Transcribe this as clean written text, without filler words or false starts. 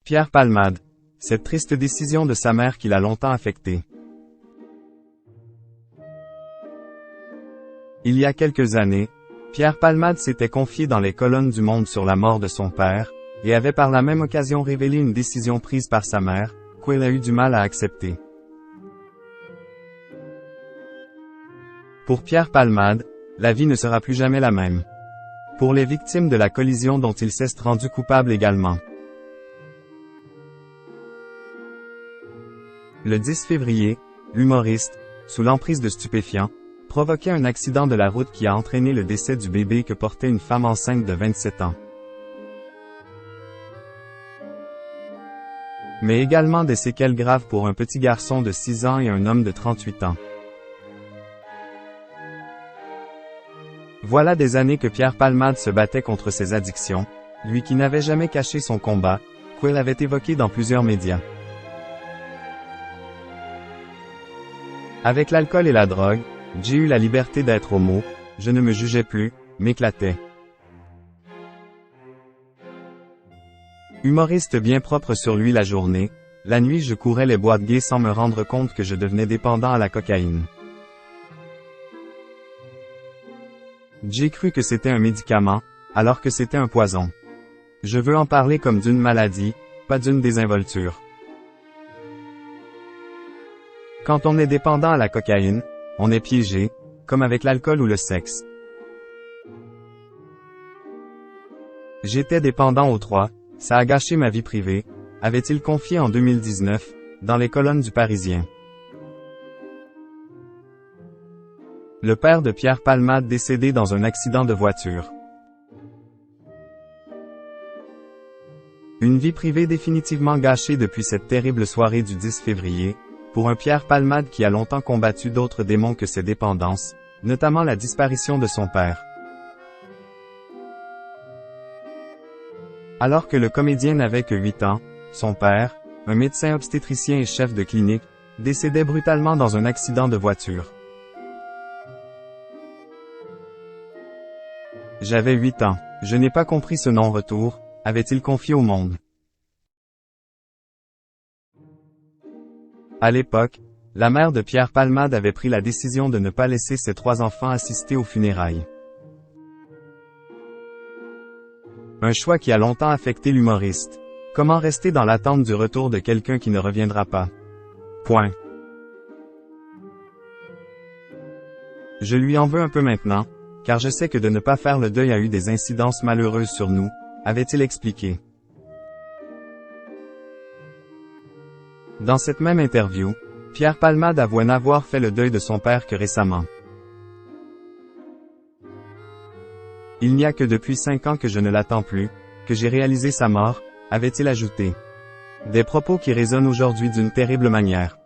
Pierre Palmade. Cette triste décision de sa mère qui l'a longtemps affecté. Il y a quelques années, Pierre Palmade s'était confié dans les colonnes du Monde sur la mort de son père, et avait par la même occasion révélé une décision prise par sa mère, qu'elle a eu du mal à accepter. Pour Pierre Palmade, la vie ne sera plus jamais la même. Pour les victimes de la collision dont il s'est rendu coupable également. Le 10 février, l'humoriste, sous l'emprise de stupéfiants, provoquait un accident de la route qui a entraîné le décès du bébé que portait une femme enceinte de 27 ans. Mais également des séquelles graves pour un petit garçon de 6 ans et un homme de 38 ans. Voilà des années que Pierre Palmade se battait contre ses addictions, lui qui n'avait jamais caché son combat, qu'il avait évoqué dans plusieurs médias. Avec l'alcool et la drogue, j'ai eu la liberté d'être homo, je ne me jugeais plus, m'éclatais. Humoriste bien propre sur lui la journée, la nuit je courais les boîtes gays sans me rendre compte que je devenais dépendant à la cocaïne. J'ai cru que c'était un médicament, alors que c'était un poison. Je veux en parler comme d'une maladie, pas d'une désinvolture. Quand on est dépendant à la cocaïne, on est piégé, comme avec l'alcool ou le sexe. J'étais dépendant aux trois, ça a gâché ma vie privée, avait-il confié en 2019, dans les colonnes du Parisien. Le père de Pierre Palmade décédé dans un accident de voiture. Une vie privée définitivement gâchée depuis cette terrible soirée du 10 février, pour un Pierre Palmade qui a longtemps combattu d'autres démons que ses dépendances, notamment la disparition de son père. Alors que le comédien n'avait que 8 ans, son père, un médecin obstétricien et chef de clinique, décédait brutalement dans un accident de voiture. J'avais 8 ans, je n'ai pas compris ce non-retour, avait-il confié au Monde. À l'époque, la mère de Pierre Palmade avait pris la décision de ne pas laisser ses 3 enfants assister aux funérailles. Un choix qui a longtemps affecté l'humoriste. Comment rester dans l'attente du retour de quelqu'un qui ne reviendra pas? Point. Je lui en veux un peu maintenant, car je sais que de ne pas faire le deuil a eu des incidences malheureuses sur nous, avait-il expliqué. Dans cette même interview, Pierre Palmade avouait n'avoir fait le deuil de son père que récemment. Il n'y a que depuis 5 ans que je ne l'attends plus, que j'ai réalisé sa mort, avait-il ajouté. Des propos qui résonnent aujourd'hui d'une terrible manière.